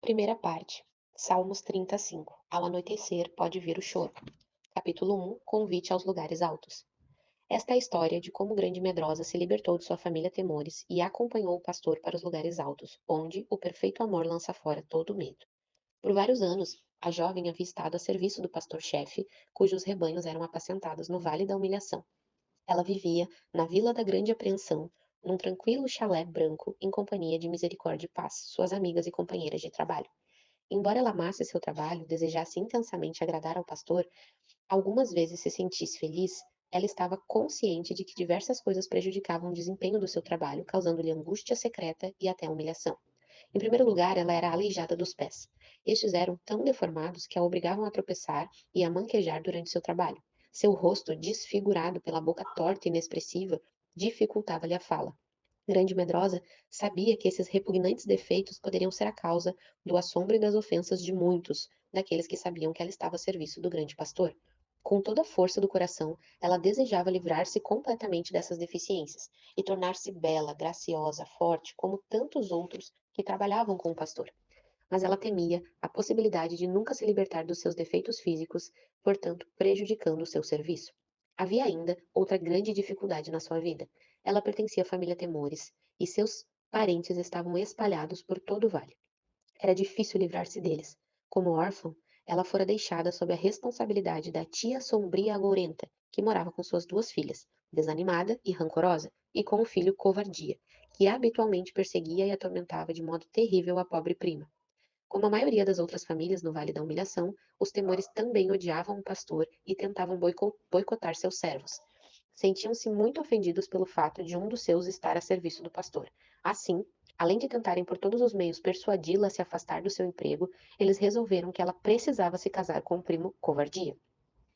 Primeira parte. Salmos 35. Ao anoitecer pode vir o choro. Capítulo 1. Convite aos lugares altos. Esta é a história de como Grande Medrosa se libertou de sua família Temores e acompanhou o pastor para os lugares altos, onde o perfeito amor lança fora todo o medo. Por vários anos, a jovem havia estado a serviço do pastor-chefe, cujos rebanhos eram apacentados no Vale da Humilhação. Ela vivia na Vila da Grande Apreensão, num tranquilo chalé branco, em companhia de Misericórdia e Paz, suas amigas e companheiras de trabalho. Embora ela amasse seu trabalho, desejasse intensamente agradar ao pastor, algumas vezes se sentisse feliz, ela estava consciente de que diversas coisas prejudicavam o desempenho do seu trabalho, causando-lhe angústia secreta e até humilhação. Em primeiro lugar, ela era aleijada dos pés. Estes eram tão deformados que a obrigavam a tropeçar e a manquejar durante seu trabalho. Seu rosto, desfigurado pela boca torta e inexpressiva, dificultava-lhe a fala. Grande Medrosa sabia que esses repugnantes defeitos poderiam ser a causa do assombro e das ofensas de muitos daqueles que sabiam que ela estava a serviço do grande pastor. Com toda a força do coração, ela desejava livrar-se completamente dessas deficiências e tornar-se bela, graciosa, forte, como tantos outros que trabalhavam com o pastor. Mas ela temia a possibilidade de nunca se libertar dos seus defeitos físicos, portanto, prejudicando o seu serviço. Havia ainda outra grande dificuldade na sua vida. Ela pertencia à família Temores e seus parentes estavam espalhados por todo o vale. Era difícil livrar-se deles. Como órfã, ela fora deixada sob a responsabilidade da tia sombria agourenta, que morava com suas duas filhas, desanimada e rancorosa, e com o filho covardia, que habitualmente perseguia e atormentava de modo terrível a pobre prima. Como a maioria das outras famílias no Vale da Humilhação, os temores também odiavam o pastor e tentavam boicotar seus servos. Sentiam-se muito ofendidos pelo fato de um dos seus estar a serviço do pastor. Assim, além de tentarem por todos os meios persuadi-la a se afastar do seu emprego, eles resolveram que ela precisava se casar com o primo Covardia,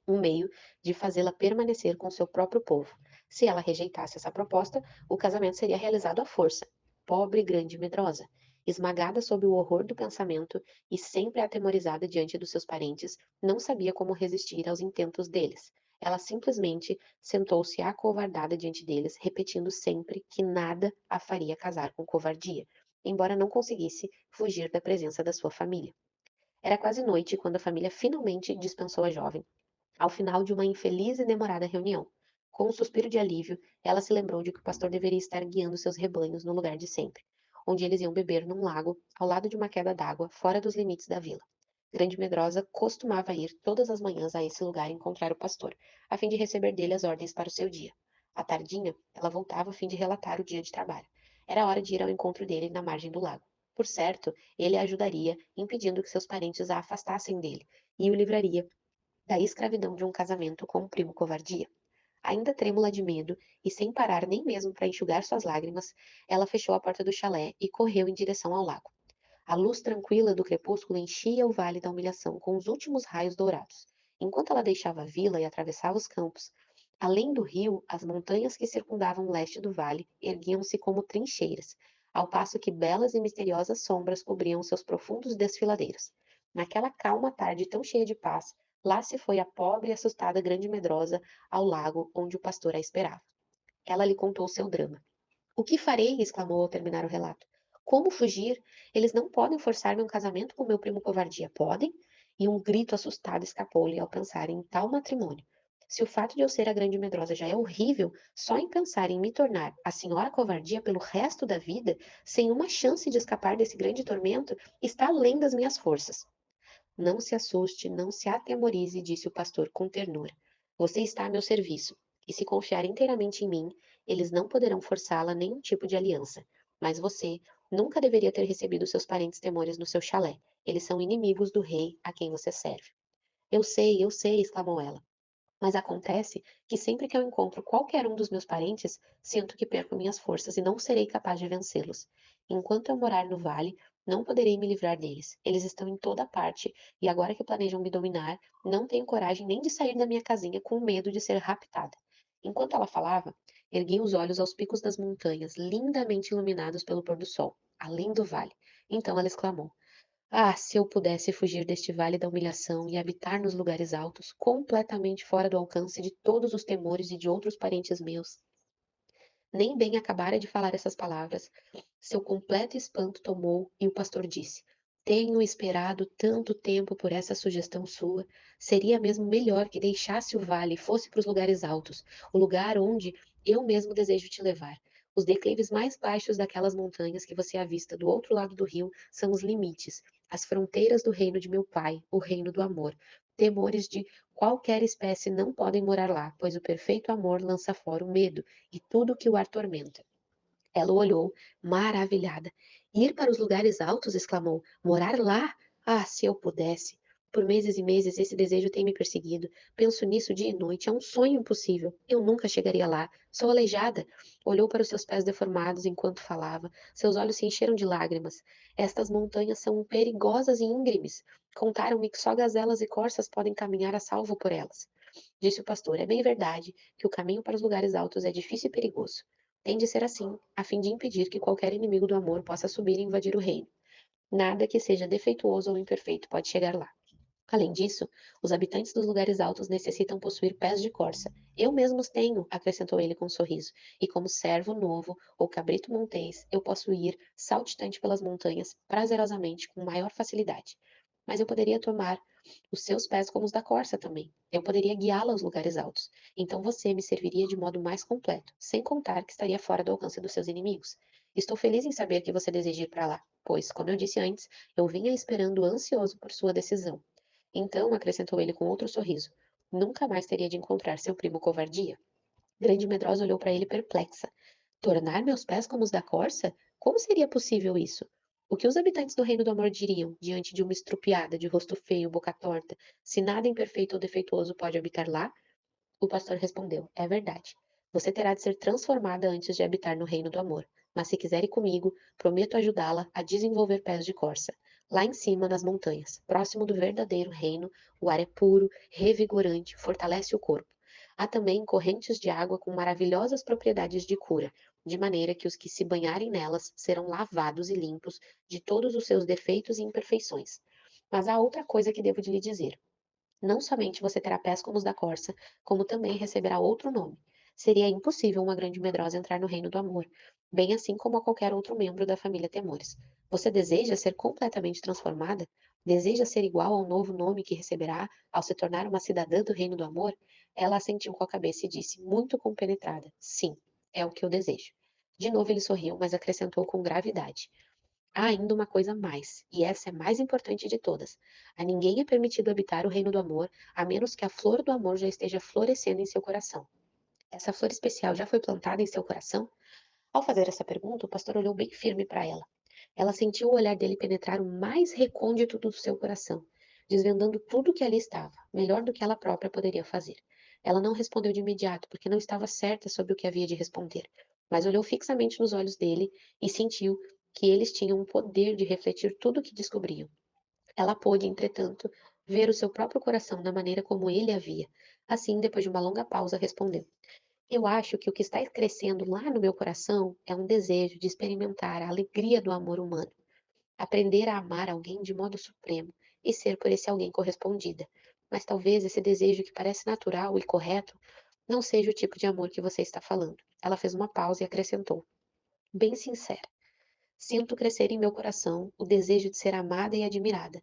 um meio de fazê-la permanecer com seu próprio povo. Se ela rejeitasse essa proposta, o casamento seria realizado à força. Pobre grande medrosa, esmagada sob o horror do pensamento e sempre atemorizada diante dos seus parentes, não sabia como resistir aos intentos deles. Ela simplesmente sentou-se acovardada diante deles, repetindo sempre que nada a faria casar com covardia, embora não conseguisse fugir da presença da sua família. Era quase noite quando a família finalmente dispensou a jovem, ao final de uma infeliz e demorada reunião. Com um suspiro de alívio, ela se lembrou de que o pastor deveria estar guiando seus rebanhos no lugar de sempre, onde eles iam beber num lago, ao lado de uma queda d'água, fora dos limites da vila. Grande Medrosa costumava ir todas as manhãs a esse lugar encontrar o pastor, a fim de receber dele as ordens para o seu dia. À tardinha, ela voltava a fim de relatar o dia de trabalho. Era hora de ir ao encontro dele na margem do lago. Por certo, ele a ajudaria, impedindo que seus parentes a afastassem dele, e o livraria da escravidão de um casamento com um primo covardia. Ainda trêmula de medo e sem parar nem mesmo para enxugar suas lágrimas, ela fechou a porta do chalé e correu em direção ao lago. A luz tranquila do crepúsculo enchia o vale da humilhação com os últimos raios dourados. Enquanto ela deixava a vila e atravessava os campos, além do rio, as montanhas que circundavam o leste do vale erguiam-se como trincheiras, ao passo que belas e misteriosas sombras cobriam seus profundos desfiladeiros. Naquela calma tarde tão cheia de paz, lá se foi a pobre e assustada grande medrosa ao lago onde o pastor a esperava. Ela lhe contou seu drama. O que farei? Exclamou ao terminar o relato. Como fugir? Eles não podem forçar-me um casamento com meu primo covardia, podem? E um grito assustado escapou-lhe ao pensar em tal matrimônio. Se o fato de eu ser a grande medrosa já é horrível, só em pensar em me tornar a senhora covardia pelo resto da vida, sem uma chance de escapar desse grande tormento, está além das minhas forças. Não se assuste, não se atemorize, disse o pastor com ternura. Você está a meu serviço, e se confiar inteiramente em mim, eles não poderão forçá-la a nenhum tipo de aliança. Mas você nunca deveria ter recebido seus parentes temores no seu chalé. Eles são inimigos do rei a quem você serve. Eu sei, exclamou ela. Mas acontece que sempre que eu encontro qualquer um dos meus parentes, sinto que perco minhas forças e não serei capaz de vencê-los. Enquanto eu morar no vale, não poderei me livrar deles. Eles estão em toda parte, e agora que planejam me dominar, não tenho coragem nem de sair da minha casinha com medo de ser raptada. Enquanto ela falava, ergui os olhos aos picos das montanhas, lindamente iluminados pelo pôr do sol, além do vale. Então ela exclamou: ah, se eu pudesse fugir deste vale da humilhação e habitar nos lugares altos, completamente fora do alcance de todos os temores e de outros parentes meus. Nem bem acabara de falar essas palavras, seu completo espanto tomou e o pastor disse: Tenho esperado tanto tempo por essa sugestão sua. Seria mesmo melhor que deixasse o vale e fosse para os lugares altos, o lugar onde eu mesmo desejo te levar. Os declives mais baixos daquelas montanhas que você avista do outro lado do rio são os limites, as fronteiras do reino de meu pai, o reino do amor. Temores de qualquer espécie não podem morar lá, pois o perfeito amor lança fora o medo e tudo que o atormenta. Ela o olhou, maravilhada. Ir para os lugares altos? Exclamou. Morar lá? Ah, se eu pudesse! Por meses e meses esse desejo tem me perseguido. Penso nisso dia e noite. É um sonho impossível. Eu nunca chegaria lá. Sou aleijada. Olhou para os seus pés deformados enquanto falava. Seus olhos se encheram de lágrimas. Estas montanhas são perigosas e íngremes. Contaram-me que só gazelas e corças podem caminhar a salvo por elas. Disse o pastor: é bem verdade que o caminho para os lugares altos é difícil e perigoso. Tem de ser assim, a fim de impedir que qualquer inimigo do amor possa subir e invadir o reino. Nada que seja defeituoso ou imperfeito pode chegar lá. Além disso, os habitantes dos lugares altos necessitam possuir pés de corça. Eu mesmo os tenho, acrescentou ele com um sorriso, e como servo novo ou cabrito montês, eu posso ir saltitante pelas montanhas prazerosamente com maior facilidade. Mas eu poderia tomar os seus pés como os da corça também. Eu poderia guiá-la aos lugares altos. Então você me serviria de modo mais completo, sem contar que estaria fora do alcance dos seus inimigos. Estou feliz em saber que você deseja ir para lá, pois, como eu disse antes, eu vinha esperando ansioso por sua decisão. Então, acrescentou ele com outro sorriso, nunca mais teria de encontrar seu primo covardia. Grande Medrosa olhou para ele perplexa. Tornar meus pés como os da corça? Como seria possível isso? O que os habitantes do Reino do Amor diriam diante de uma estrupiada de rosto feio, boca torta, se nada imperfeito ou defeituoso pode habitar lá? O pastor respondeu: é verdade. Você terá de ser transformada antes de habitar no reino do amor. Mas se quiser ir comigo, prometo ajudá-la a desenvolver pés de corça. Lá em cima, nas montanhas, próximo do verdadeiro reino, o ar é puro, revigorante, fortalece o corpo. Há também correntes de água com maravilhosas propriedades de cura, de maneira que os que se banharem nelas serão lavados e limpos de todos os seus defeitos e imperfeições. Mas há outra coisa que devo de lhe dizer. Não somente você terá pés como os da corça, como também receberá outro nome. Seria impossível uma grande medrosa entrar no reino do amor, bem assim como a qualquer outro membro da família Temores. Você deseja ser completamente transformada? Deseja ser igual ao novo nome que receberá ao se tornar uma cidadã do reino do amor? Ela assentiu com a cabeça e disse, muito compenetrada: sim, é o que eu desejo. De novo ele sorriu, mas acrescentou com gravidade: há ainda uma coisa a mais, e essa é mais importante de todas. A ninguém é permitido habitar o reino do amor, a menos que a flor do amor já esteja florescendo em seu coração. Essa flor especial já foi plantada em seu coração? Ao fazer essa pergunta, o pastor olhou bem firme para ela. Ela sentiu o olhar dele penetrar o mais recôndito do seu coração, desvendando tudo o que ali estava, melhor do que ela própria poderia fazer. Ela não respondeu de imediato, porque não estava certa sobre o que havia de responder, mas olhou fixamente nos olhos dele e sentiu que eles tinham o poder de refletir tudo o que descobriam. Ela pôde, entretanto, ver o seu próprio coração da maneira como ele a via. Assim, depois de uma longa pausa, respondeu: eu acho que o que está crescendo lá no meu coração é um desejo de experimentar a alegria do amor humano, aprender a amar alguém de modo supremo e ser por esse alguém correspondida. Mas talvez esse desejo que parece natural e correto não seja o tipo de amor que você está falando. Ela fez uma pausa e acrescentou, bem sincera: sinto crescer em meu coração o desejo de ser amada e admirada.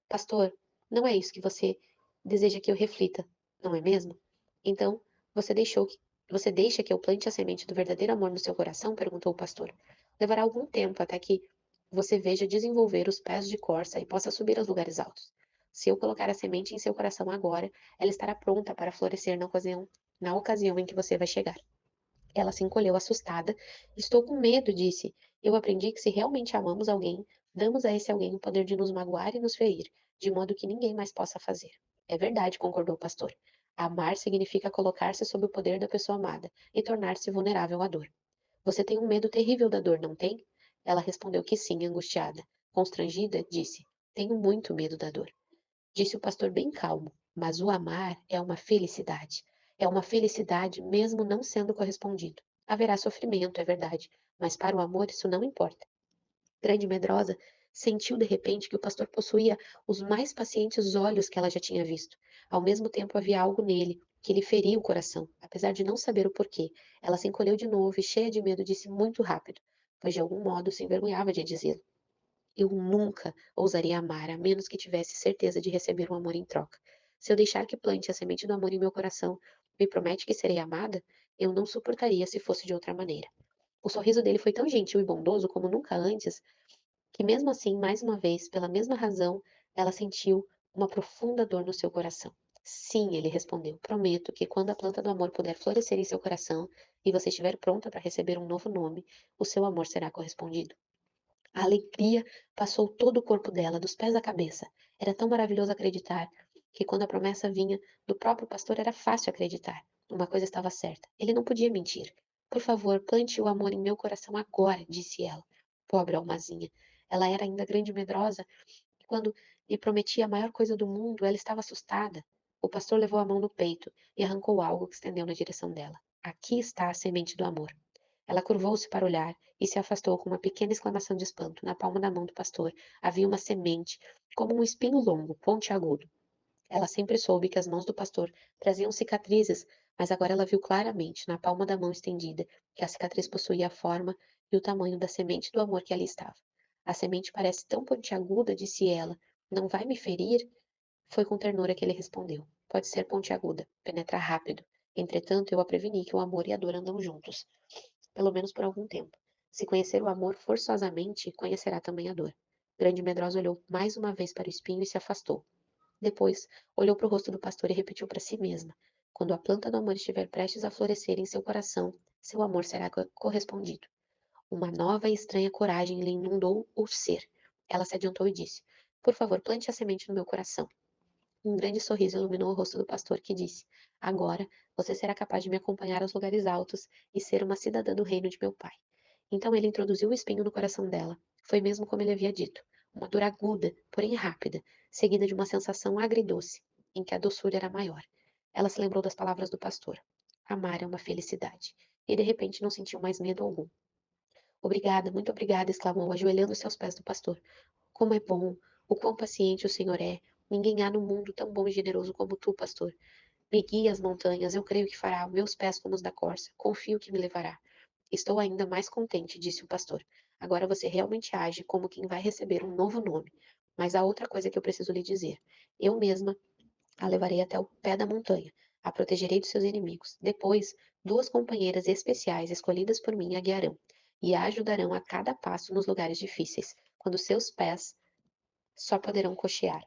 Pastor, não é isso que você deseja que eu reflita, não é mesmo? Então, você deixa que eu plante a semente do verdadeiro amor no seu coração? Perguntou o pastor. Levará algum tempo até que você veja desenvolver os pés de corça e possa subir aos lugares altos. Se eu colocar a semente em seu coração agora, ela estará pronta para florescer na ocasião em que você vai chegar. Ela se encolheu assustada. Estou com medo, disse. Eu aprendi que se realmente amamos alguém, damos a esse alguém o poder de nos magoar e nos ferir, de modo que ninguém mais possa fazer. É verdade, concordou o pastor. Amar significa colocar-se sob o poder da pessoa amada e tornar-se vulnerável à dor. Você tem um medo terrível da dor, não tem? Ela respondeu que sim, angustiada. Constrangida, disse: tenho muito medo da dor. Disse o pastor bem calmo, mas o amar é uma felicidade. É uma felicidade mesmo não sendo correspondido. Haverá sofrimento, é verdade, mas para o amor isso não importa. Grande Medrosa sentiu de repente que o pastor possuía os mais pacientes olhos que ela já tinha visto. Ao mesmo tempo havia algo nele que lhe feria o coração, apesar de não saber o porquê. Ela se encolheu de novo e, cheia de medo, disse muito rápido, pois de algum modo se envergonhava de dizê-lo. Eu nunca ousaria amar a menos que tivesse certeza de receber um amor em troca. Se eu deixar que plante a semente do amor em meu coração, me promete que serei amada? Eu não suportaria se fosse de outra maneira. O sorriso dele foi tão gentil e bondoso como nunca antes, que mesmo assim, mais uma vez, pela mesma razão, ela sentiu uma profunda dor no seu coração. Sim, ele respondeu, prometo que quando a planta do amor puder florescer em seu coração e você estiver pronta para receber um novo nome, o seu amor será correspondido. A alegria passou todo o corpo dela, dos pés à cabeça. Era tão maravilhoso acreditar que quando a promessa vinha do próprio pastor era fácil acreditar. Uma coisa estava certa, ele não podia mentir. Por favor, plante o amor em meu coração agora, disse ela. Pobre almazinha. Ela era ainda grande e medrosa, e quando lhe prometia a maior coisa do mundo, ela estava assustada. O pastor levou a mão no peito e arrancou algo que estendeu na direção dela. Aqui está a semente do amor. Ela curvou-se para olhar e se afastou com uma pequena exclamação de espanto. Na palma da mão do pastor havia uma semente, como um espinho longo, pontiagudo. Ela sempre soube que as mãos do pastor traziam cicatrizes, mas agora ela viu claramente, na palma da mão estendida, que a cicatriz possuía a forma e o tamanho da semente do amor que ali estava. A semente parece tão pontiaguda, disse ela. Não vai me ferir? Foi com ternura que ele respondeu. Pode ser pontiaguda, penetra rápido. Entretanto, eu a preveni que o amor e a dor andam juntos pelo menos por algum tempo. Se conhecer o amor forçosamente, conhecerá também a dor. Grande Medrosa olhou mais uma vez para o espinho e se afastou. Depois, olhou para o rosto do pastor e repetiu para si mesma: quando a planta do amor estiver prestes a florescer em seu coração, seu amor será correspondido. Uma nova e estranha coragem lhe inundou o ser. Ela se adiantou e disse: por favor, plante a semente no meu coração. Um grande sorriso iluminou o rosto do pastor, que disse: agora você será capaz de me acompanhar aos lugares altos e ser uma cidadã do reino de meu pai. Então ele introduziu o espinho no coração dela. Foi mesmo como ele havia dito. Uma dor aguda, porém rápida, seguida de uma sensação agridoce, em que a doçura era maior. Ela se lembrou das palavras do pastor. Amar é uma felicidade. E de repente não sentiu mais medo algum. Obrigada, muito obrigada, exclamou, ajoelhando-se aos pés do pastor. Como é bom, o quão paciente o Senhor é. Ninguém há no mundo tão bom e generoso como tu, pastor. Me guie às montanhas, eu creio que fará meus pés como os da corça. Confio que me levará. Estou ainda mais contente, disse o pastor. Agora você realmente age como quem vai receber um novo nome. Mas há outra coisa que eu preciso lhe dizer. Eu mesma a levarei até o pé da montanha. A protegerei dos seus inimigos. Depois, duas companheiras especiais escolhidas por mim a guiarão e a ajudarão a cada passo nos lugares difíceis, quando seus pés só poderão cochear.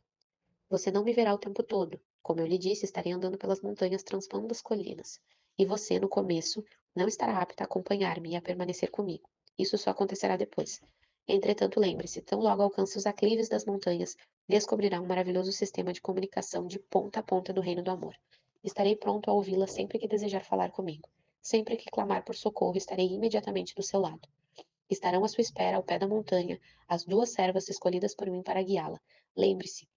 Você não me verá o tempo todo. Como eu lhe disse, estarei andando pelas montanhas transpondo as colinas. E você, no começo, não estará apta a acompanhar-me e a permanecer comigo. Isso só acontecerá depois. Entretanto, lembre-se, tão logo alcance os aclives das montanhas, descobrirá um maravilhoso sistema de comunicação de ponta a ponta do reino do amor. Estarei pronto a ouvi-la sempre que desejar falar comigo. Sempre que clamar por socorro, estarei imediatamente do seu lado. Estarão à sua espera ao pé da montanha as duas servas escolhidas por mim para guiá-la. Lembre-se,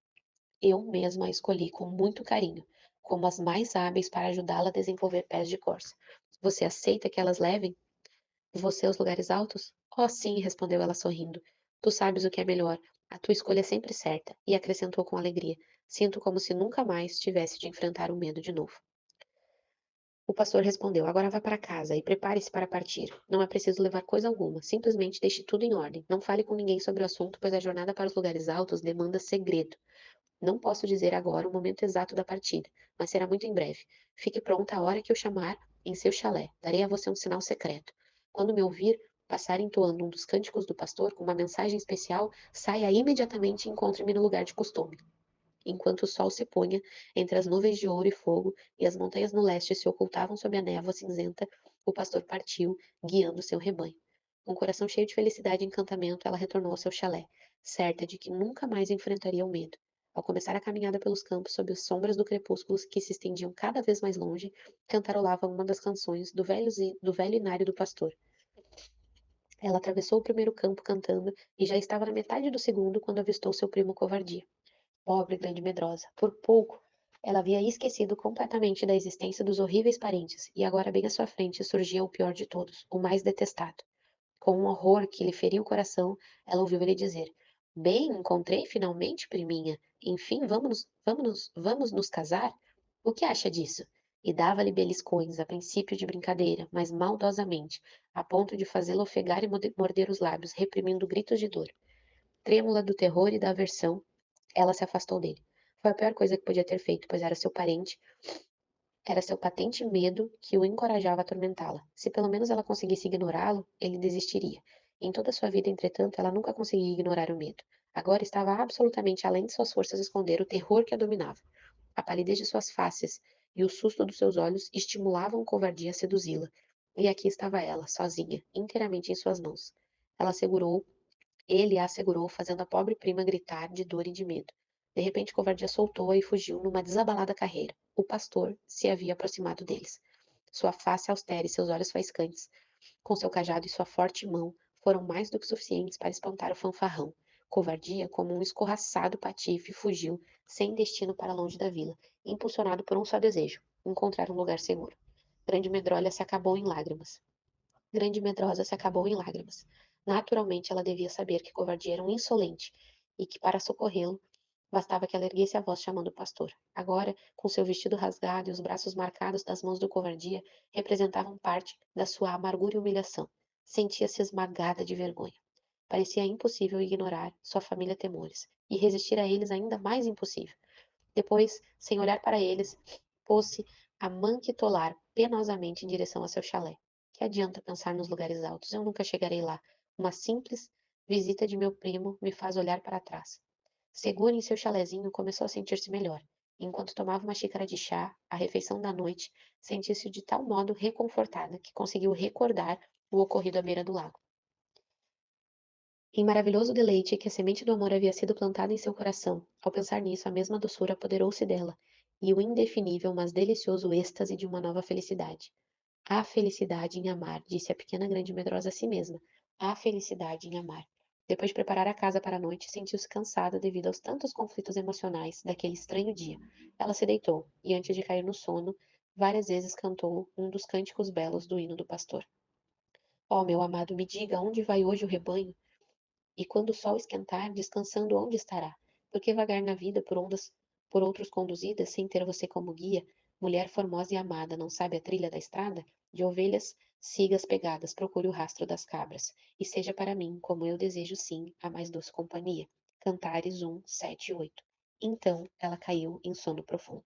eu mesma a escolhi com muito carinho, como as mais hábeis para ajudá-la a desenvolver pés de corça. Você aceita que elas levem você aos lugares altos? Oh, sim, respondeu ela sorrindo. Tu sabes o que é melhor. A tua escolha é sempre certa. E acrescentou com alegria. Sinto como se nunca mais tivesse de enfrentar o medo de novo. O pastor respondeu: agora vá para casa e prepare-se para partir. Não é preciso levar coisa alguma. Simplesmente deixe tudo em ordem. Não fale com ninguém sobre o assunto, pois a jornada para os lugares altos demanda segredo. Não posso dizer agora o momento exato da partida, mas será muito em breve. Fique pronta a hora que eu chamar em seu chalé. Darei a você um sinal secreto. Quando me ouvir passar entoando um dos cânticos do pastor com uma mensagem especial, saia imediatamente e encontre-me no lugar de costume. Enquanto o sol se punha entre as nuvens de ouro e fogo e as montanhas no leste se ocultavam sob a névoa cinzenta, o pastor partiu, guiando seu rebanho. Com o coração cheio de felicidade e encantamento, ela retornou ao seu chalé, certa de que nunca mais enfrentaria o medo. Ao começar a caminhada pelos campos sob as sombras do crepúsculo que se estendiam cada vez mais longe, cantarolava uma das canções do velho inário do pastor. Ela atravessou o primeiro campo cantando e já estava na metade do segundo quando avistou seu primo Covardia. Pobre grande medrosa. Por pouco, ela havia esquecido completamente da existência dos horríveis parentes, e agora bem à sua frente surgia o pior de todos, o mais detestado. Com um horror que lhe feria o coração, ela ouviu ele dizer: bem, encontrei finalmente, priminha. Enfim, vamos nos casar? O que acha disso? E dava-lhe beliscões, a princípio de brincadeira, mas maldosamente, a ponto de fazê-la ofegar e morder os lábios, reprimindo gritos de dor. Trêmula do terror e da aversão, ela se afastou dele. Foi a pior coisa que podia ter feito, pois era seu parente, era seu patente medo que o encorajava a atormentá-la. Se pelo menos ela conseguisse ignorá-lo, ele desistiria. Em toda sua vida, entretanto, ela nunca conseguia ignorar o medo. Agora estava absolutamente além de suas forças esconder o terror que a dominava. A palidez de suas faces e o susto dos seus olhos estimulavam covardia a seduzi-la. E aqui estava ela, sozinha, inteiramente em suas mãos. Ela segurou Ele a assegurou, fazendo a pobre prima gritar de dor e de medo. De repente, covardia soltou-a e fugiu numa desabalada carreira. O pastor se havia aproximado deles. Sua face austera e seus olhos faiscantes, com seu cajado e sua forte mão, foram mais do que suficientes para espantar o fanfarrão. Covardia, como um escorraçado patife, fugiu, sem destino para longe da vila, impulsionado por um só desejo: encontrar um lugar seguro. Grande Medrolha se acabou em lágrimas. Grande Medrosa se acabou em lágrimas. Naturalmente, ela devia saber que Covardia era um insolente e que, para socorrê-lo, bastava que ela erguesse a voz chamando o pastor. Agora, com seu vestido rasgado e os braços marcados das mãos do Covardia, representavam parte da sua amargura e humilhação. Sentia-se esmagada de vergonha. Parecia impossível ignorar sua família Temores, e resistir a eles ainda mais impossível. Depois, sem olhar para eles, pôs-se a manquitolar penosamente em direção a seu chalé. Que adianta pensar nos lugares altos? Eu nunca chegarei lá. Uma simples visita de meu primo me faz olhar para trás. Segura em seu chalezinho, começou a sentir-se melhor. Enquanto tomava uma xícara de chá, a refeição da noite, sentiu-se de tal modo reconfortada que conseguiu recordar o ocorrido à beira do lago. Em maravilhoso deleite que a semente do amor havia sido plantada em seu coração, ao pensar nisso, a mesma doçura apoderou-se dela, e o indefinível, mas delicioso êxtase de uma nova felicidade. Há felicidade em amar, disse a pequena grande medrosa a si mesma. Há felicidade em amar. Depois de preparar a casa para a noite, sentiu-se cansada devido aos tantos conflitos emocionais daquele estranho dia. Ela se deitou, e antes de cair no sono, várias vezes cantou um dos cânticos belos do hino do pastor. Ó, meu amado, me diga, onde vai hoje o rebanho? E quando o sol esquentar, descansando onde estará? Por que vagar na vida por ondas por outros conduzidas, sem ter você como guia? Mulher formosa e amada, não sabe a trilha da estrada? De ovelhas, siga as pegadas, procure o rastro das cabras, e seja para mim, como eu desejo sim, a mais doce companhia. Cantares 1, 7 e 8. Então ela caiu em sono profundo.